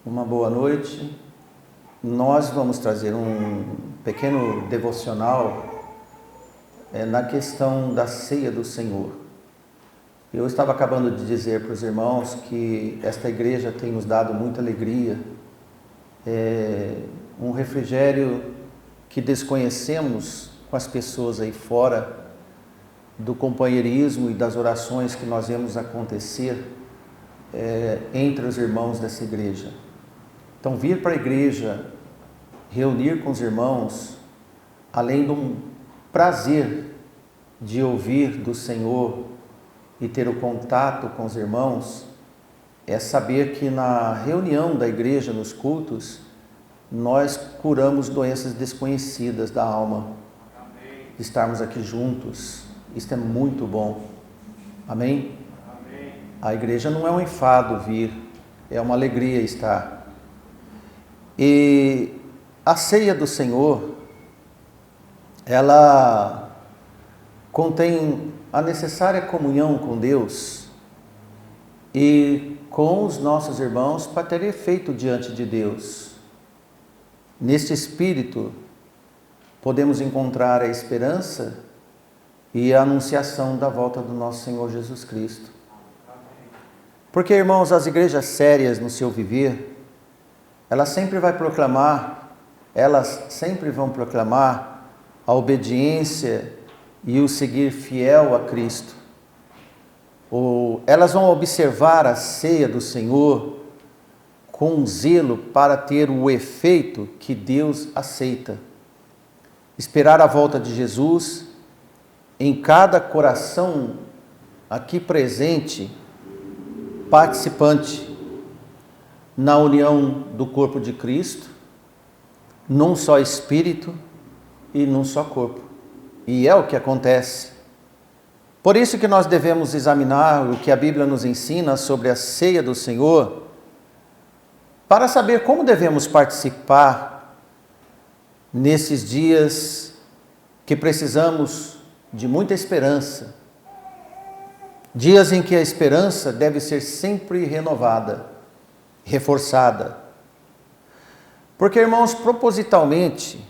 Uma boa noite. Nós vamos trazer um pequeno devocional na questão da ceia do Senhor. Eu estava acabando de dizer para os irmãos que esta igreja tem nos dado muita alegria, um refrigério que desconhecemos com as pessoas aí fora, do companheirismo e das orações que nós vemos acontecer entre os irmãos dessa igreja. Então, vir para a igreja, reunir com os irmãos, além de um prazer de ouvir do Senhor e ter o contato com os irmãos, é saber que na reunião da igreja, nos cultos, nós curamos doenças desconhecidas da alma. Amém. Estarmos aqui juntos, isso é muito bom. Amém? Amém. A igreja não é um enfado vir, é uma alegria estar. E a ceia do Senhor, ela contém a necessária comunhão com Deus e com os nossos irmãos para ter efeito diante de Deus. Neste espírito, podemos encontrar a esperança e a anunciação da volta do nosso Senhor Jesus Cristo. Porque, irmãos, as igrejas sérias no seu viver, elas sempre vão proclamar a obediência e o seguir fiel a Cristo. Ou elas vão observar a ceia do Senhor com zelo para ter o efeito que Deus aceita. Esperar a volta de Jesus em cada coração aqui presente, participante na união do corpo de Cristo, num só espírito e num só corpo. E é o que acontece. Por isso que nós devemos examinar o que a Bíblia nos ensina sobre a ceia do Senhor, para saber como devemos participar nesses dias que precisamos de muita esperança. Dias em que a esperança deve ser sempre renovada, reforçada. Porque, irmãos, propositalmente,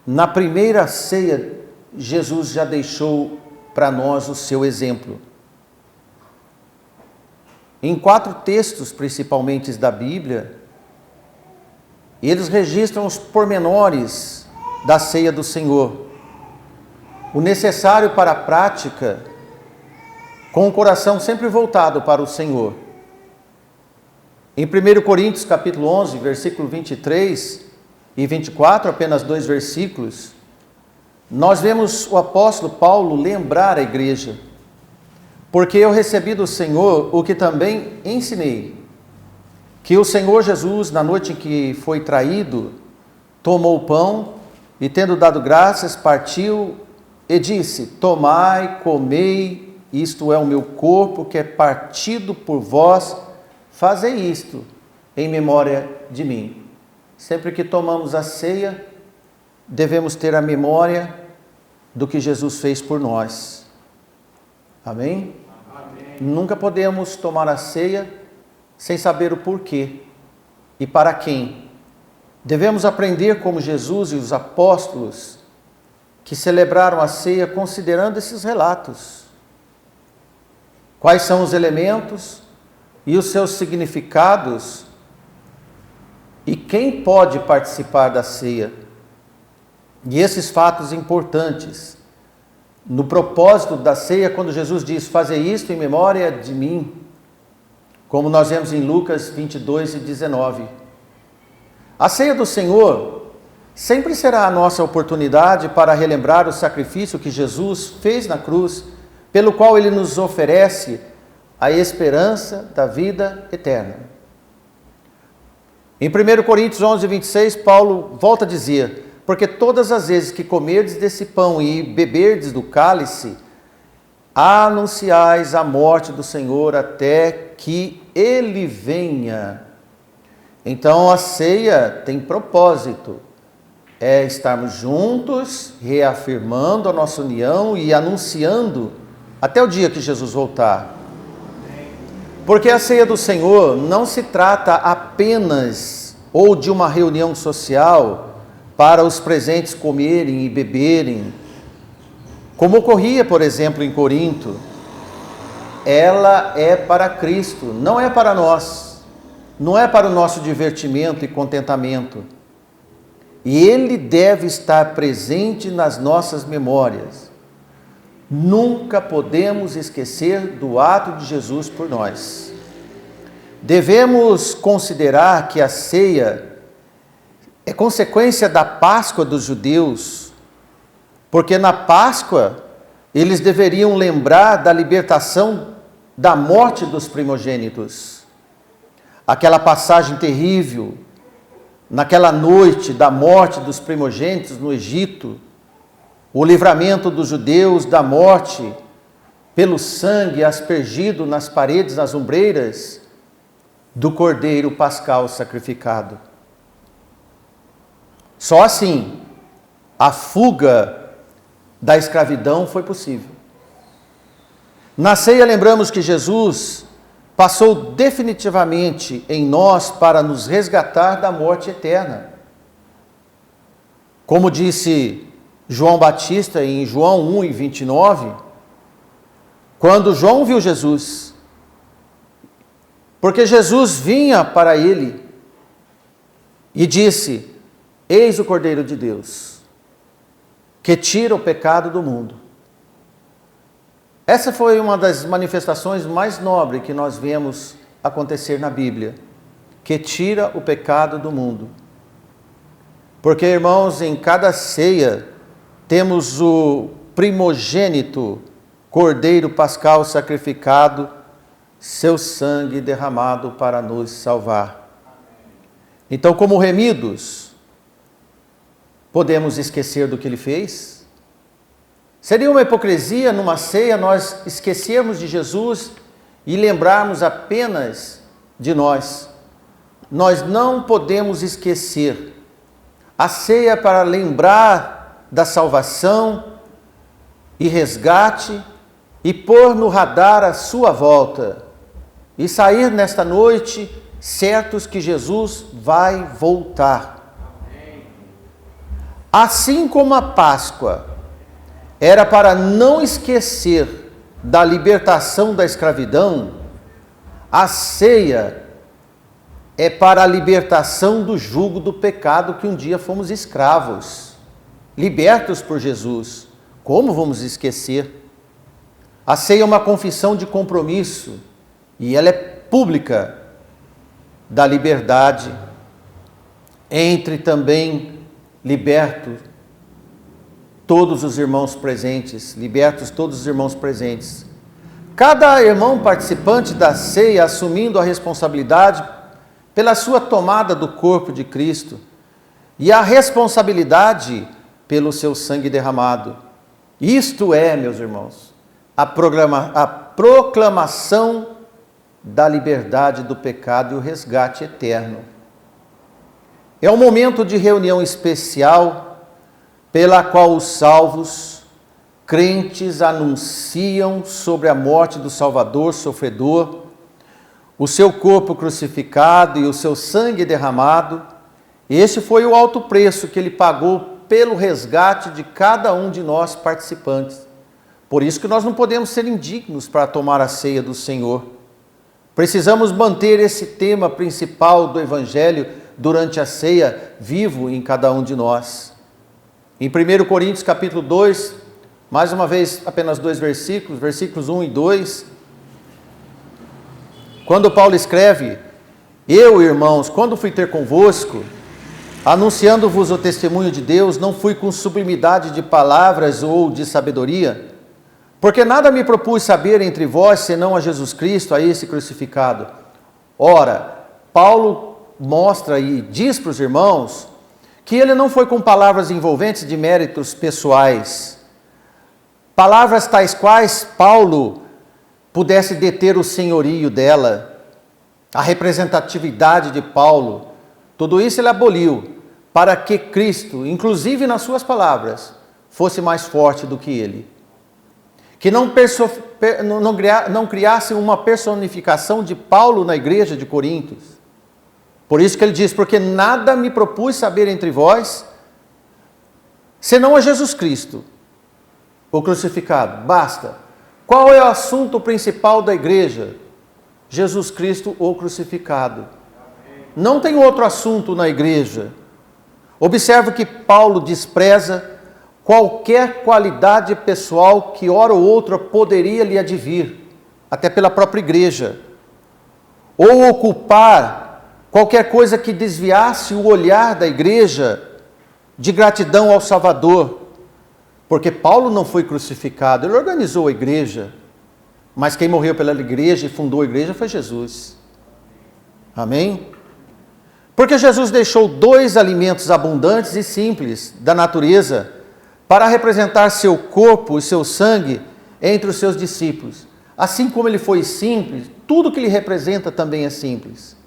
na primeira ceia, Jesus já deixou para nós o seu exemplo. Em 4 textos, principalmente da Bíblia, eles registram os pormenores da ceia do Senhor, o necessário para a prática, com o coração sempre voltado para o Senhor. Em 1 Coríntios capítulo 11, versículo 23 e 24, apenas 2 versículos, nós vemos o apóstolo Paulo lembrar a igreja: porque eu recebi do Senhor o que também ensinei, que o Senhor Jesus, na noite em que foi traído, tomou o pão e, tendo dado graças, partiu e disse: tomai, comei, isto é o meu corpo que é partido por vós, fazei isto em memória de mim. Sempre que tomamos a ceia, devemos ter a memória do que Jesus fez por nós. Amém? Amém. Nunca podemos tomar a ceia sem saber o porquê e para quem. Devemos aprender como Jesus e os apóstolos que celebraram a ceia considerando esses relatos. Quais são os elementos e os seus significados, e quem pode participar da ceia. E esses fatos importantes, no propósito da ceia, quando Jesus diz: fazei isto em memória de mim, como nós vemos em Lucas 22 e 19. A ceia do Senhor sempre será a nossa oportunidade para relembrar o sacrifício que Jesus fez na cruz, pelo qual Ele nos oferece a esperança da vida eterna. Em 1 Coríntios 11, 26, Paulo volta a dizer: porque todas as vezes que comerdes desse pão e beberdes do cálice, anunciais a morte do Senhor até que Ele venha. Então a ceia tem propósito, é estarmos juntos, reafirmando a nossa união e anunciando até o dia que Jesus voltar. Porque a ceia do Senhor não se trata apenas ou de uma reunião social para os presentes comerem e beberem, como ocorria, por exemplo, em Corinto. Ela é para Cristo, não é para nós, não é para o nosso divertimento e contentamento. E Ele deve estar presente nas nossas memórias. Nunca podemos esquecer do ato de Jesus por nós. Devemos considerar que a ceia é consequência da Páscoa dos judeus, porque na Páscoa eles deveriam lembrar da libertação da morte dos primogênitos. Aquela passagem terrível, naquela noite da morte dos primogênitos no Egito, o livramento dos judeus da morte pelo sangue aspergido nas paredes, nas ombreiras do cordeiro pascal sacrificado. Só assim a fuga da escravidão foi possível. Na ceia lembramos que Jesus passou definitivamente em nós para nos resgatar da morte eterna. Como disse João Batista em João 1:29, quando João viu Jesus, porque Jesus vinha para ele e disse: eis o Cordeiro de Deus, que tira o pecado do mundo. Essa foi uma das manifestações mais nobres que nós vemos acontecer na Bíblia, que tira o pecado do mundo. Porque, irmãos, em cada ceia temos o primogênito Cordeiro pascal sacrificado, seu sangue derramado para nos salvar. Então, como remidos, podemos esquecer do que ele fez? Seria uma hipocrisia numa ceia nós esquecermos de Jesus e lembrarmos apenas de nós. Nós não podemos esquecer. A ceia é para lembrar da salvação e resgate e pôr no radar a sua volta e sair nesta noite certos que Jesus vai voltar. Assim como a Páscoa era para não esquecer da libertação da escravidão, a ceia é para a libertação do jugo do pecado que um dia fomos escravos, libertos por Jesus. Como vamos esquecer? A ceia é uma confissão de compromisso e ela é pública da liberdade, entre também libertos todos os irmãos presentes, libertos todos os irmãos presentes. Cada irmão participante da ceia assumindo a responsabilidade pela sua tomada do corpo de Cristo e a responsabilidade pelo seu sangue derramado. Isto é, meus irmãos, a proclamação da liberdade do pecado e o resgate eterno. É um momento de reunião especial pela qual os salvos, crentes, anunciam sobre a morte do Salvador sofredor, o seu corpo crucificado e o seu sangue derramado. Esse foi o alto preço que ele pagou pelo resgate de cada um de nós participantes. Por isso que nós não podemos ser indignos para tomar a ceia do Senhor. Precisamos manter esse tema principal do Evangelho durante a ceia vivo em cada um de nós. Em 1 Coríntios capítulo 2, mais uma vez apenas 2 versículos, versículos 1 e 2, quando Paulo escreve: eu, irmãos, quando fui ter convosco, anunciando-vos o testemunho de Deus, não fui com sublimidade de palavras ou de sabedoria, porque nada me propus saber entre vós, senão a Jesus Cristo, a esse crucificado. Ora, Paulo mostra e diz para os irmãos que ele não foi com palavras envolventes de méritos pessoais, palavras tais quais Paulo pudesse deter o senhorio dela, a representatividade de Paulo. Tudo isso ele aboliu para que Cristo, inclusive nas suas palavras, fosse mais forte do que ele. Que não não criassem uma personificação de Paulo na igreja de Corinto. Por isso que ele diz, porque nada me propus saber entre vós, senão a Jesus Cristo, o crucificado. Basta. Qual é o assunto principal da igreja? Jesus Cristo, o crucificado. Não tem outro assunto na igreja. Observe que Paulo despreza qualquer qualidade pessoal que hora ou outra poderia lhe advir, até pela própria igreja, ou ocupar qualquer coisa que desviasse o olhar da igreja de gratidão ao Salvador, porque Paulo não foi crucificado, ele organizou a igreja, mas quem morreu pela igreja e fundou a igreja foi Jesus. Amém? Porque Jesus deixou 2 alimentos abundantes e simples da natureza para representar seu corpo e seu sangue entre os seus discípulos. Assim como ele foi simples, tudo que ele representa também é simples.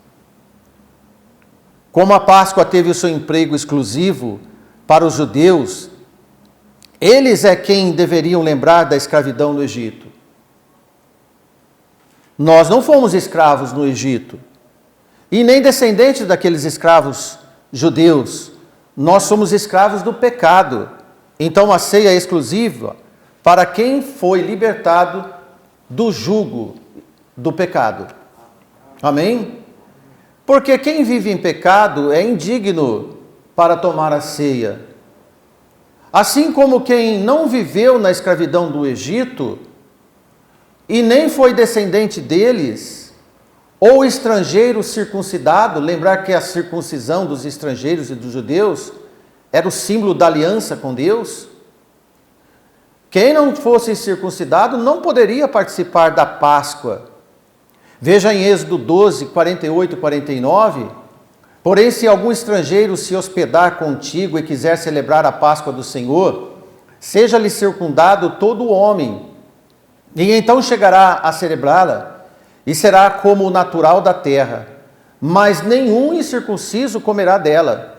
Como a Páscoa teve o seu emprego exclusivo para os judeus, eles é quem deveriam lembrar da escravidão no Egito. Nós não fomos escravos no Egito, e nem descendentes daqueles escravos judeus. Nós somos escravos do pecado. Então a ceia é exclusiva para quem foi libertado do jugo do pecado. Amém? Porque quem vive em pecado é indigno para tomar a ceia. Assim como quem não viveu na escravidão do Egito e nem foi descendente deles, ou estrangeiro circuncidado, lembrar que a circuncisão dos estrangeiros e dos judeus era o símbolo da aliança com Deus. Quem não fosse circuncidado não poderia participar da Páscoa. Veja em Êxodo 12, 48 e 49. Porém, se algum estrangeiro se hospedar contigo e quiser celebrar a Páscoa do Senhor, seja-lhe circundado todo homem, e então chegará a celebrá-la, e será como o natural da terra, mas nenhum incircunciso comerá dela.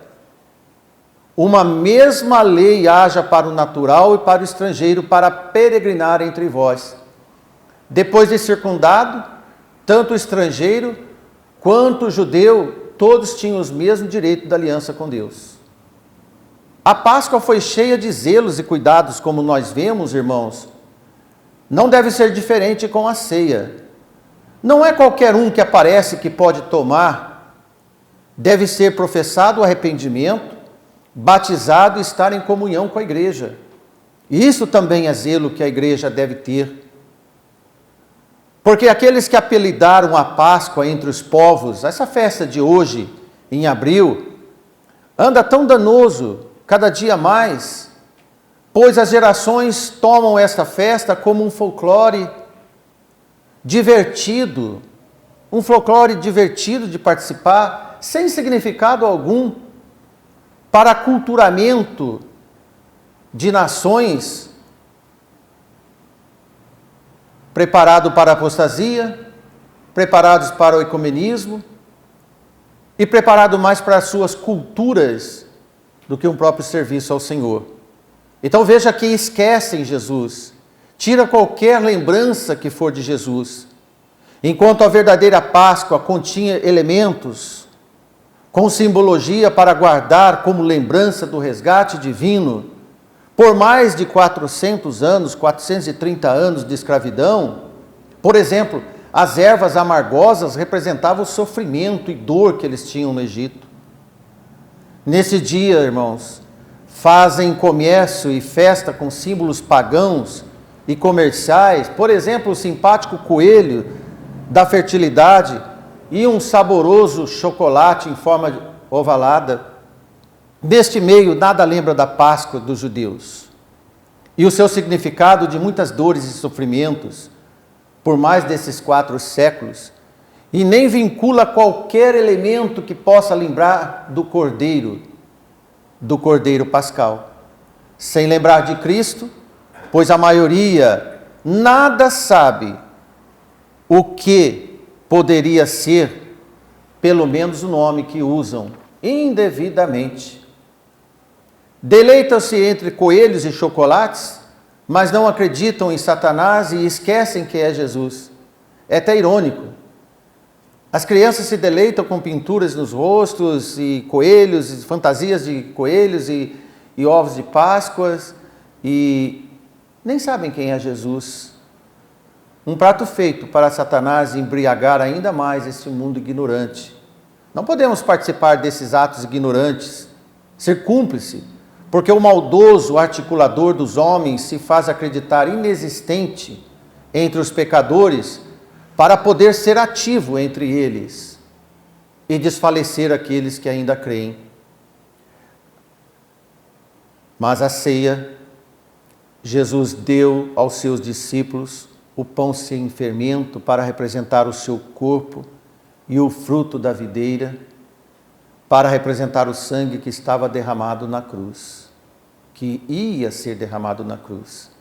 Uma mesma lei haja para o natural e para o estrangeiro, para peregrinar entre vós. Depois de circundado, tanto o estrangeiro quanto o judeu, todos tinham os mesmos direitos da aliança com Deus. A Páscoa foi cheia de zelos e cuidados, como nós vemos, irmãos. Não deve ser diferente com a ceia. Não é qualquer um que aparece que pode tomar. Deve ser professado o arrependimento, batizado e estar em comunhão com a igreja. Isso também é zelo que a igreja deve ter. Porque aqueles que apelidaram a Páscoa entre os povos, essa festa de hoje, em abril, anda tão danoso, cada dia mais, pois as gerações tomam esta festa como um folclore divertido, de participar, sem significado algum, para aculturamento de nações, preparado para a apostasia, preparados para o ecumenismo e preparado mais para as suas culturas do que um próprio serviço ao Senhor. Então veja que esquecem Jesus, tira qualquer lembrança que for de Jesus. Enquanto a verdadeira Páscoa continha elementos com simbologia para guardar como lembrança do resgate divino, por mais de 400 anos, 430 anos de escravidão. Por exemplo, as ervas amargosas representavam o sofrimento e dor que eles tinham no Egito. Nesse dia, irmãos, fazem comércio e festa com símbolos pagãos e comerciais, por exemplo, o simpático coelho da fertilidade e um saboroso chocolate em forma ovalada. Neste meio, nada lembra da Páscoa dos judeus e o seu significado de muitas dores e sofrimentos por mais desses 4 séculos, e nem vincula qualquer elemento que possa lembrar do Cordeiro Pascal, sem lembrar de Cristo, pois a maioria nada sabe o que poderia ser, pelo menos o nome que usam indevidamente. Deleitam-se entre coelhos e chocolates, mas não acreditam em Satanás e esquecem que é Jesus. É até irônico. As crianças se deleitam com pinturas nos rostos e coelhos, fantasias de coelhos e ovos de Páscoas e nem sabem quem é Jesus. Um prato feito para Satanás embriagar ainda mais esse mundo ignorante. Não podemos participar desses atos ignorantes, ser cúmplice, porque o maldoso articulador dos homens se faz acreditar inexistente entre os pecadores para poder ser ativo entre eles e desfalecer aqueles que ainda creem. Mas a ceia, Jesus deu aos seus discípulos o pão sem fermento para representar o seu corpo e o fruto da videira para representar o sangue que estava derramado na cruz, que ia ser derramado na cruz.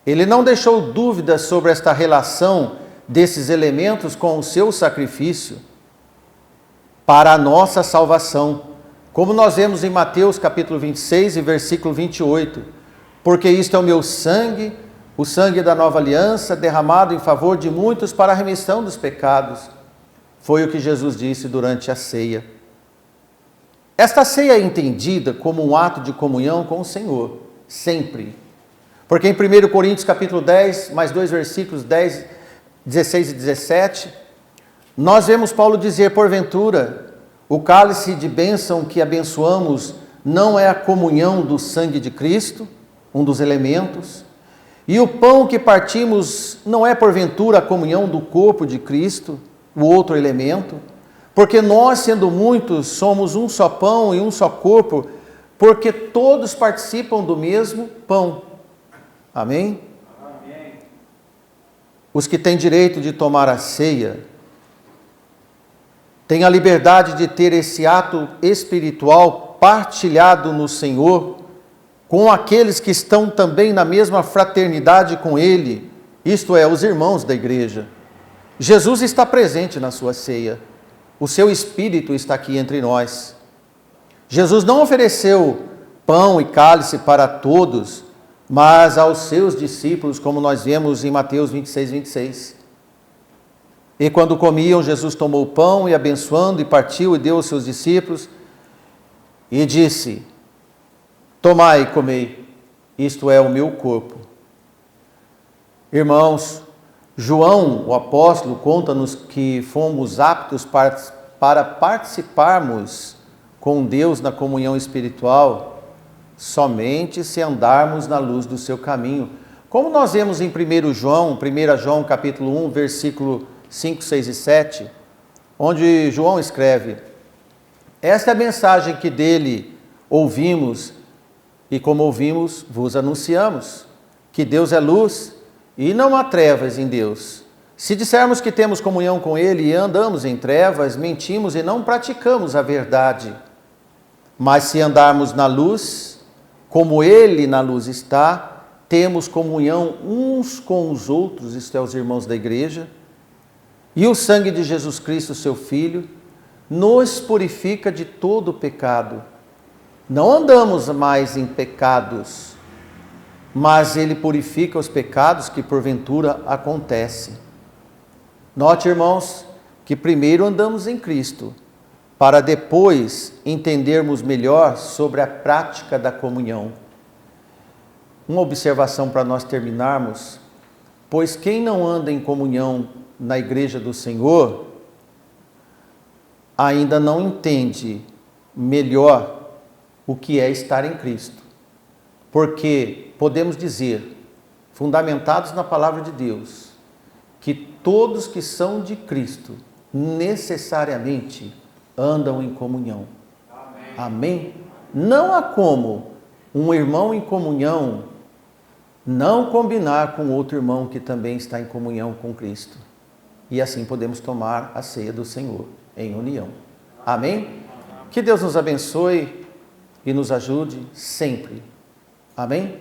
Ele não deixou dúvidas sobre esta relação desses elementos com o seu sacrifício para a nossa salvação, como nós vemos em Mateus capítulo 26 e versículo 28, porque isto é o meu sangue, o sangue da nova aliança, derramado em favor de muitos para a remissão dos pecados. Foi o que Jesus disse durante a ceia. Esta ceia é entendida como um ato de comunhão com o Senhor, sempre. Porque em 1 Coríntios capítulo 10, mais 2 versículos 10, 16 e 17, nós vemos Paulo dizer: porventura, o cálice de bênção que abençoamos não é a comunhão do sangue de Cristo, um dos elementos, e o pão que partimos não é porventura a comunhão do corpo de Cristo, o outro elemento, porque nós, sendo muitos, somos um só pão e um só corpo, porque todos participam do mesmo pão. Amém? Amém. Os que têm direito de tomar a ceia têm a liberdade de ter esse ato espiritual partilhado no Senhor com aqueles que estão também na mesma fraternidade com Ele, isto é, os irmãos da igreja. Jesus está presente na sua ceia. O seu Espírito está aqui entre nós. Jesus não ofereceu pão e cálice para todos, mas aos seus discípulos, como nós vemos em Mateus 26, 26. E quando comiam, Jesus tomou o pão e abençoando e partiu e deu aos seus discípulos e disse: tomai e comei, isto é o meu corpo. Irmãos, João, o apóstolo, conta-nos que fomos aptos para participarmos com Deus na comunhão espiritual somente se andarmos na luz do seu caminho. Como nós vemos em 1 João capítulo 1, versículo 5, 6 e 7, onde João escreve: esta é a mensagem que dele ouvimos e como ouvimos, vos anunciamos, que Deus é luz e não há trevas em Deus. Se dissermos que temos comunhão com Ele e andamos em trevas, mentimos e não praticamos a verdade. Mas se andarmos na luz, como Ele na luz está, temos comunhão uns com os outros, isto é, os irmãos da igreja, e o sangue de Jesus Cristo, seu Filho, nos purifica de todo o pecado. Não andamos mais em pecados, mas Ele purifica os pecados que porventura acontecem. Note, irmãos, que primeiro andamos em Cristo, para depois entendermos melhor sobre a prática da comunhão. Uma observação para nós terminarmos: pois quem não anda em comunhão na igreja do Senhor, ainda não entende melhor o que é estar em Cristo. Porque podemos dizer, fundamentados na palavra de Deus, que todos que são de Cristo necessariamente andam em comunhão. Amém? Amém? Não há como um irmão em comunhão não combinar com outro irmão que também está em comunhão com Cristo. E assim podemos tomar a ceia do Senhor em união. Amém? Que Deus nos abençoe e nos ajude sempre. Amém?